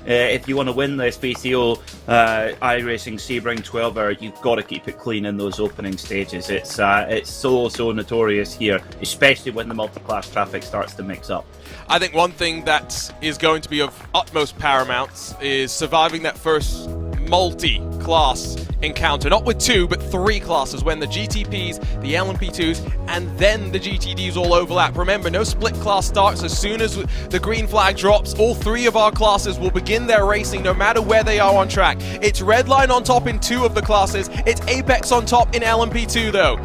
If you want to win this VCO iRacing Sebring 12-hour, you've got to keep it clean in those opening stages. It's so notorious here, especially when the multi-class traffic starts to mix up. I think one thing that is going to be of utmost paramount is surviving that first multi-class encounter, not with 2 but 3 classes, when the GTPs, the LMP2s and then the GTDs all overlap. Remember, no split class starts. As soon as the green flag drops, all 3 of our classes will begin their racing no matter where they are on track. It's Redline on top in 2 of the classes, it's Apex on top in LMP2 though.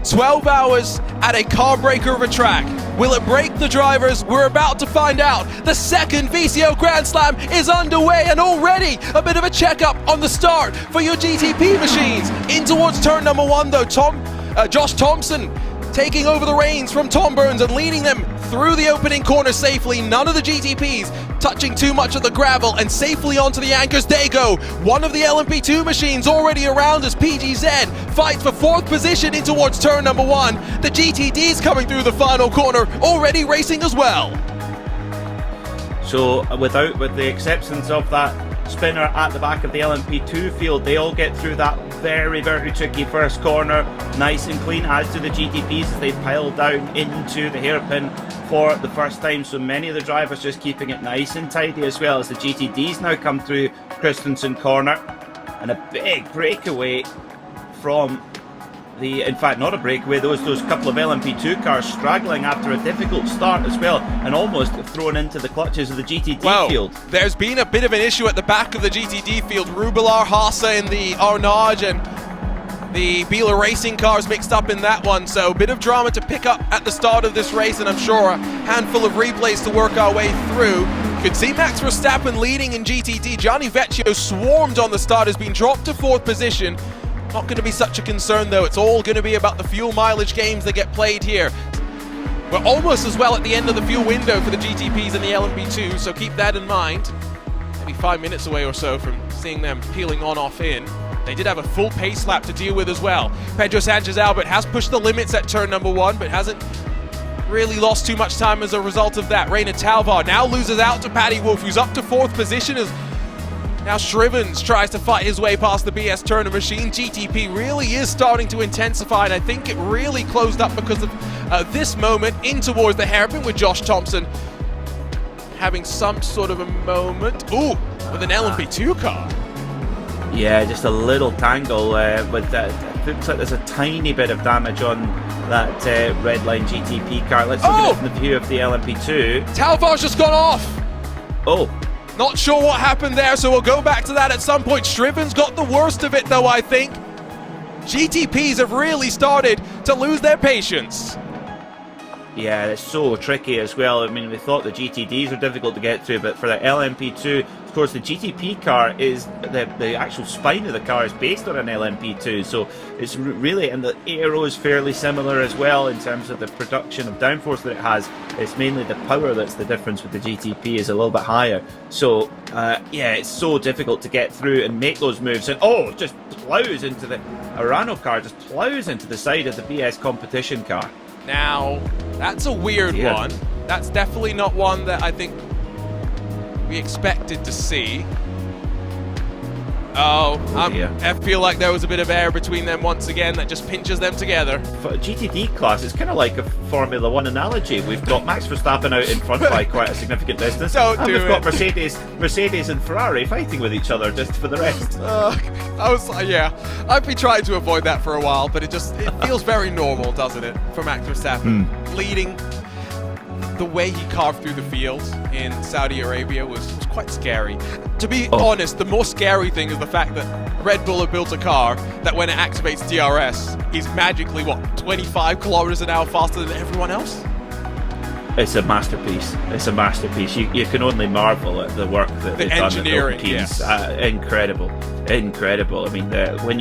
12 hours at a car breaker of a track. Will it break the drivers? We're about to find out. The second VCO Grand Slam is underway, and already a bit of a checkup on the start for your GTP machines. In towards turn number 1 though, Josh Thompson taking over the reins from Tom Burns and leading them through the opening corner safely. None of the GTPs touching too much of the gravel, and safely onto the anchors they go. One of the LMP2 machines already around as PGZ fights for 4th position in towards turn number 1. The GTDs coming through the final corner, already racing as well. So with the exceptions of that spinner at the back of the LMP2 field, they all get through that very tricky first corner nice and clean, as do the GTPs as they pile down into the hairpin for the first time. So many of the drivers just keeping it nice and tidy, as well as the GTDs now come through Christensen corner, and a big breakaway from in fact not a breakaway, those couple of LMP2 cars struggling after a difficult start as well, and almost thrown into the clutches of the GTD field. There's been a bit of an issue at the back of the GTD field. Rubelar, Haase in the Arnage and the Biela Racing cars mixed up in that one, so a bit of drama to pick up at the start of this race, and I'm sure a handful of replays to work our way through. Could see Max Verstappen leading in GTD. Gianni Vecchio swarmed on the start, has been dropped to 4th position. Not going to be such a concern though. It's all going to be about the fuel mileage games that get played here. We're almost as well at the end of the fuel window for the GTPs and the LMP2, so keep that in mind. Maybe 5 minutes away or so from seeing them peeling on off in. They did have a full pace lap to deal with as well. Pedro Sanchez Albert has pushed the limits at turn number 1, but hasn't really lost too much time as a result of that. Reina Talvar now loses out to Paddy Wolf, who's up to 4th position as now Shrivens tries to fight his way past the BS Turner machine. GTP really is starting to intensify, and I think it really closed up because of this moment in towards the hairpin, with Josh Thompson having some sort of a moment. Ooh, with an LMP2 car. Yeah, just a little tangle with that. It looks like there's a tiny bit of damage on that Redline GTP car. Let's look at it from the view of the LMP2. Talvar's just gone off. Oh. Not sure what happened there, so we'll go back to that at some point. Shriven's got the worst of it though, I think. GTPs have really started to lose their patience. Yeah, it's so tricky as well. I mean, we thought the GTDs were difficult to get through, but for the LMP2, of course, the GTP car is the actual spine of the car is based on an LMP2, so it's really, and the aero is fairly similar as well in terms of the production of downforce that it has. It's mainly the power that's the difference with the GTP, is a little bit higher. So yeah, it's so difficult to get through and make those moves, and just plows into the URANO car, just plows into the side of the BS competition car. Now, that's a weird one. That's definitely not one that I think we expected to see. I feel like there was a bit of air between them once again that just pinches them together. For a GTD class, it's kind of like a Formula 1 analogy. We've got Max Verstappen out in front by quite a significant distance, and we've got Mercedes and Ferrari fighting with each other just for the rest. I've been trying to avoid that for a while, but it feels very normal, doesn't it, for Max Verstappen? Leading. The way he carved through the field in Saudi Arabia was quite scary. To be honest, the more scary thing is the fact that Red Bull have built a car that when it activates DRS is magically, 25 kilometers an hour faster than everyone else? It's a masterpiece. It's a masterpiece. You can only marvel at the work that they've done at Philippines. Yes. Incredible. I mean, when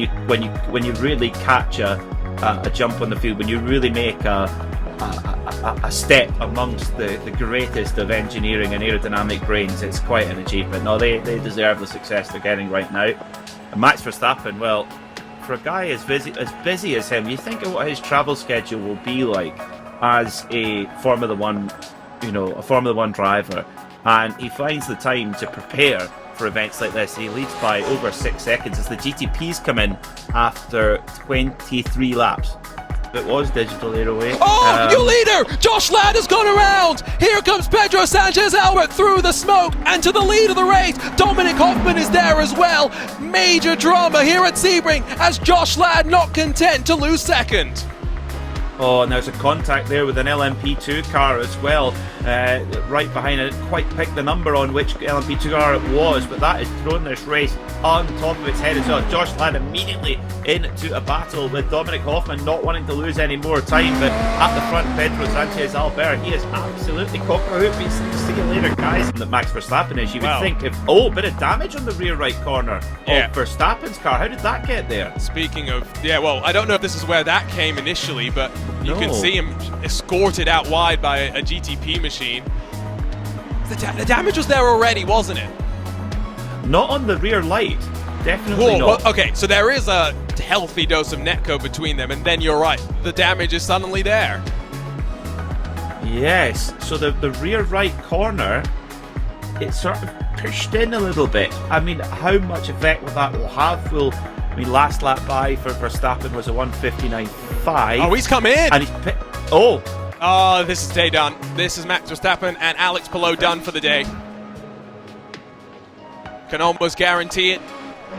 you really catch a jump on the field, when you really make a step amongst the greatest of engineering and aerodynamic brains, it's quite an achievement. No, they deserve the success they're getting right now. And Max Verstappen, well, for a guy as busy as him, you think of what his travel schedule will be like as a Formula 1 driver, and he finds the time to prepare for events like this. He leads by over 6 seconds as the GTPs come in after 23 laps. It was digital airway. Oh, new leader! Josh Ladd has gone around! Here comes Pedro Sanchez Albert through the smoke and to the lead of the race. Dominik Hofmann is there as well. Major drama here at Sebring as Josh Ladd not content to lose second. Oh, and there's a contact there with an LMP2 car as well, right behind it. I didn't quite pick the number on which LMP2 car it was, but that has thrown this race on top of its head as well. Josh Ladd immediately into a battle with Dominik Hofmann, not wanting to lose any more time, but at the front, Pedro Sanchez Albert, he is absolutely cock-a-hoop. See you later, guys. That Max Verstappen is, you would think, if bit of damage on the rear right corner of Verstappen's car. How did that get there? Speaking of, well, I don't know if this is where that came initially, but you can see him escorted out wide by a GTP machine. The damage was there already, wasn't it? Not on the rear light. Definitely not. Well, okay, so there is a healthy dose of netcode between them, and then you're right. The damage is suddenly there. Yes, so the rear right corner, it's sort of pushed in a little bit. I mean, how much effect will that have? Last lap by for Verstappen was a 1:59.5. Oh, he's come in! And he's Oh, this is day done. This is Max Verstappen and Alex Palou done for the day. Can almost guarantee it.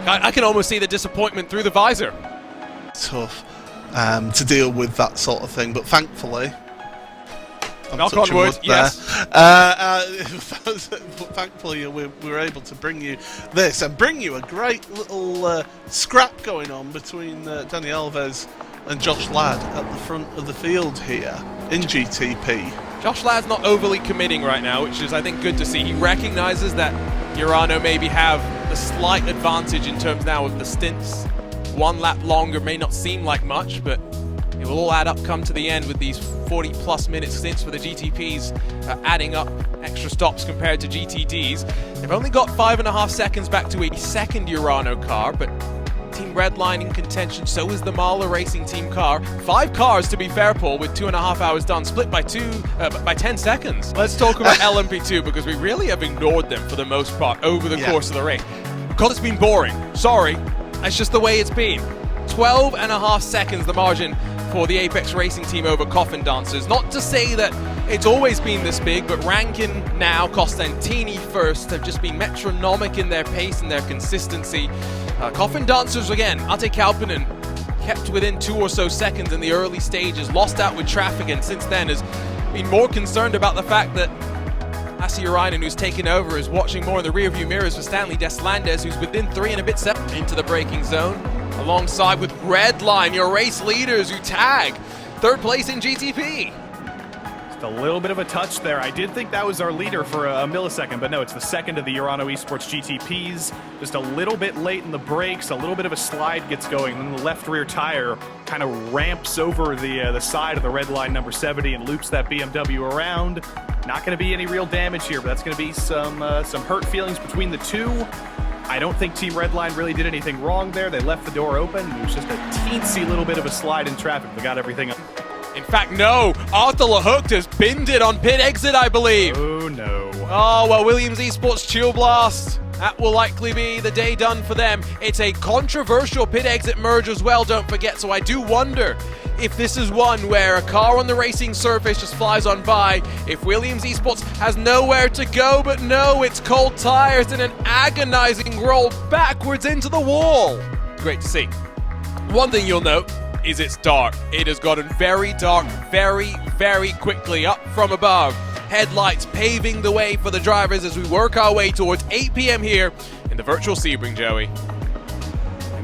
I can almost see the disappointment through the visor. Tough to deal with that sort of thing, but thankfully, knock on wood, yes. Thankfully, we were able to bring you this and bring you a great little scrap going on between Danny Alves and Josh Ladd at the front of the field here in GTP. Josh Ladd's not overly committing right now, which is, I think, good to see. He recognises that URANO maybe have a slight advantage in terms now of the stints. 1 lap longer may not seem like much, but it will all add up come to the end with these 40-plus minute stints for the GTPs adding up extra stops compared to GTDs. They've only got 5.5 seconds back to a second URANO car, but Team Redline in contention, so is the Mahler Racing Team car. 5 cars, to be fair, Paul, with 2.5 hours done, split by 10 seconds. Let's talk about LMP2, because we really have ignored them for the most part over the course of the race. Because it's been boring. Sorry, that's just the way it's been. 12.5 seconds the margin for the Apex Racing team over Coffin Dancers. Not to say that it's always been this big, but Rankin now, Costantini first, have just been metronomic in their pace and their consistency. Coffin Dancers, again, Ate Kalpinen kept within 2 or so seconds in the early stages, lost out with traffic, and since then has been more concerned about the fact that Lasse Urainen, who's taken over, is watching more in the rearview mirrors for Stanley Deslandes, who's within 3 and a bit seconds into the braking zone, alongside with Redline, your race leaders who tag 3rd place in GTP. Just a little bit of a touch there. I did think that was our leader for a millisecond, but no, it's the second of the URANO Esports GTPs. Just a little bit late in the brakes, a little bit of a slide gets going, and then the left rear tire kind of ramps over the side of the Redline number 70 and loops that BMW around. Not going to be any real damage here, but that's going to be some hurt feelings between the two. I don't think Team Redline really did anything wrong there. They left the door open. It was just a teensy little bit of a slide in traffic. They got everything up. In fact, no. Arthur LeHooked has binned it on pit exit, I believe. Oh, no. Oh, well, Williams Esports Chill Blast. That will likely be the day done for them. It's a controversial pit exit merge as well, don't forget. So I do wonder if this is one where a car on the racing surface just flies on by, if Williams Esports has nowhere to go, but no, it's cold tires and an agonizing roll backwards into the wall. Great to see. One thing you'll note is it's dark. It has gotten very dark very, very quickly up from above. Headlights paving the way for the drivers as we work our way towards 8 p.m. here in the virtual Sebring, Joey.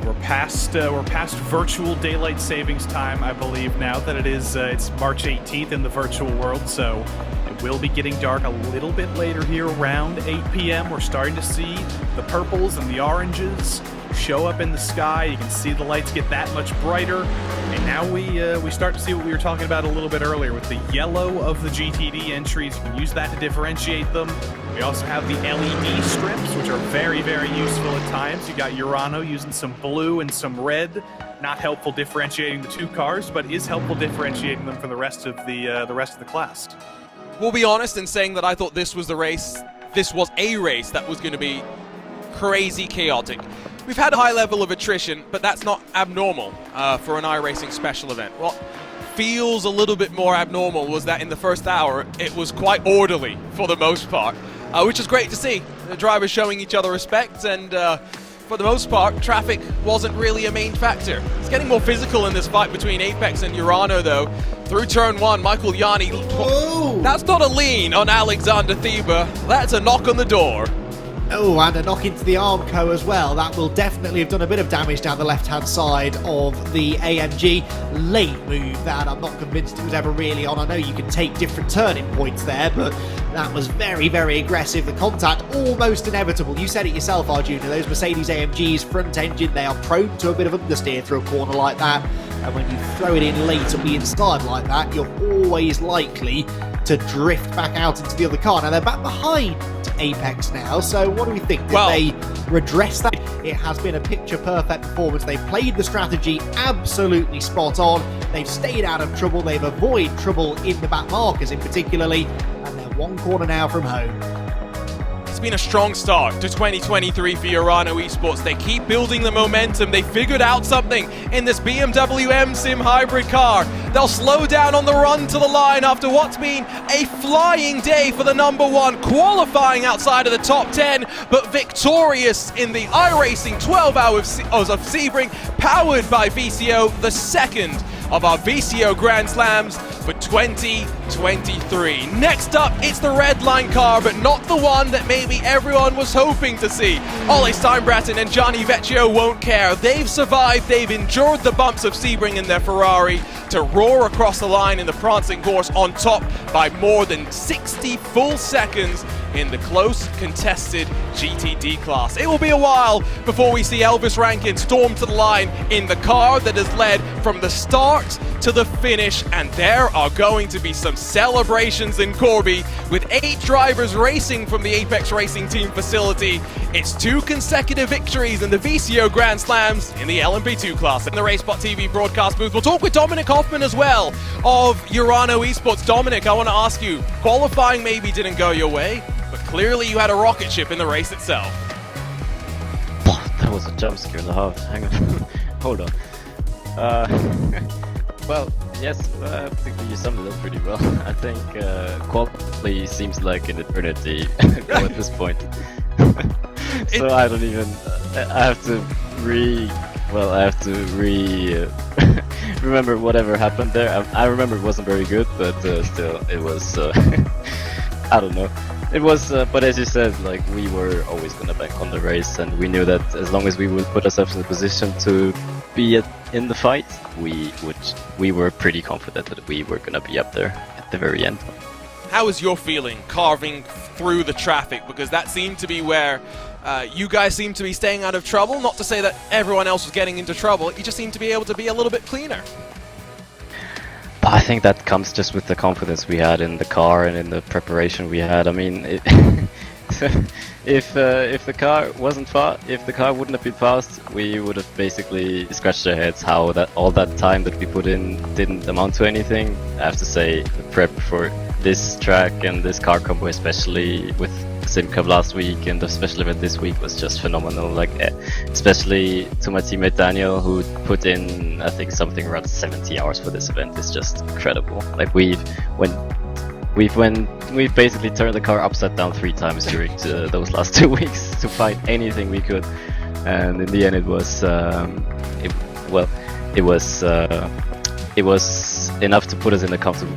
We're past virtual daylight savings time, I believe now that it's March 18th in the virtual world, so it will be getting dark a little bit later here around 8 p.m. We're starting to see the purples and the oranges show up in the sky. You can see the lights get that much brighter, and now we start to see what we were talking about a little bit earlier with the yellow of the GTD entries. You can use that to differentiate them. We also have the LED strips, which are very, very useful at times. You got URANO using some blue and some red. Not helpful differentiating the two cars, but is helpful differentiating them from the rest of the class. We'll be honest in saying that I thought this was the race. This was a race that was going to be crazy chaotic. We've had a high level of attrition, but that's not abnormal for an iRacing special event. What feels a little bit more abnormal was that in the first hour, it was quite orderly for the most part, which is great to see. The drivers showing each other respect, and for the most part, traffic wasn't really a main factor. It's getting more physical in this fight between Apex and URANO, though. Through turn 1, Michael Gianni. That's not a lean on Alexander Thieber. That's a knock on the door. Oh, and a knock into the Armco as well. That will definitely have done a bit of damage down the left-hand side of the AMG. Late move that. I'm not convinced it was ever really on. I know you can take different turning points there, but that was very, very aggressive. The contact almost inevitable. You said it yourself, Arjuna. Those Mercedes AMGs front engine, they are prone to a bit of understeer through a corner like that. And when you throw it in late on the inside like that, you're always likely to drift back out into the other car. Now, they're back behind Apex now, so what do we think? Did they redress that? It has been a picture-perfect performance. They've played the strategy absolutely spot on. They've stayed out of trouble. They've avoided trouble in the back markers in particularly, and they're one corner now from home. It's been a strong start to 2023 for URANO Esports. They keep building the momentum. They figured out something in this BMW M SIM Hybrid car. They'll slow down on the run to the line after what's been a flying day for the number 1, qualifying outside of the top 10, but victorious in the iRacing 12 hours of Sebring, powered by VCO, the second of our VCO Grand Slams for 2023. Next up, it's the Redline car, but not the one that maybe everyone was hoping to see. Ole Steinbraten and Gianni Vecchio won't care. They've survived, they've endured the bumps of Sebring in their Ferrari to roar across the line in the prancing horse on top by more than 60 full seconds in the close contested GTD class. It will be a while before we see Elvis Rankin storm to the line in the car that has led from the start to the finish, and there are going to be some celebrations in Corby with 8 drivers racing from the Apex Racing Team facility. It's 2 consecutive victories in the VCO Grand Slams in the LMP2 class. In the RaceBot TV broadcast booth, we'll talk with Dominik Hofmann as well of URANO Esports. Dominik, I want to ask you, qualifying maybe didn't go your way, but clearly you had a rocket ship in the race itself. That was a jump scare and a half. Hang on. Hold on. Well, yes, I think you summed it up pretty well. I think quality seems like an eternity at this point. So I don't even. I have to remember whatever happened there. I remember it wasn't very good, but still, it was. I don't know. It was, but as you said, like, we were always gonna bank on the race, and we knew that as long as we would put ourselves in a position to be in the fight, we were pretty confident that we were gonna be up there at the very end. How is your feeling carving through the traffic? Because that seemed to be where you guys seemed to be staying out of trouble. Not to say that everyone else was getting into trouble, you just seemed to be able to be a little bit cleaner. But I think that comes just with the confidence we had in the car and in the preparation we had. I mean, if the car wasn't fast, if the car wouldn't have been fast, we would have basically scratched our heads how that all that time that we put in didn't amount to anything. I have to say, the prep for this track and this car combo, especially with SimCup last week and the special event this week, was just phenomenal. Like, especially to my teammate Daniel, who put in, I think, something around 70 hours for this event. Is just incredible. Like, we've basically turned the car upside down 3 times during those last 2 weeks to find anything we could, and in the end it was it was enough to put us in a comfortable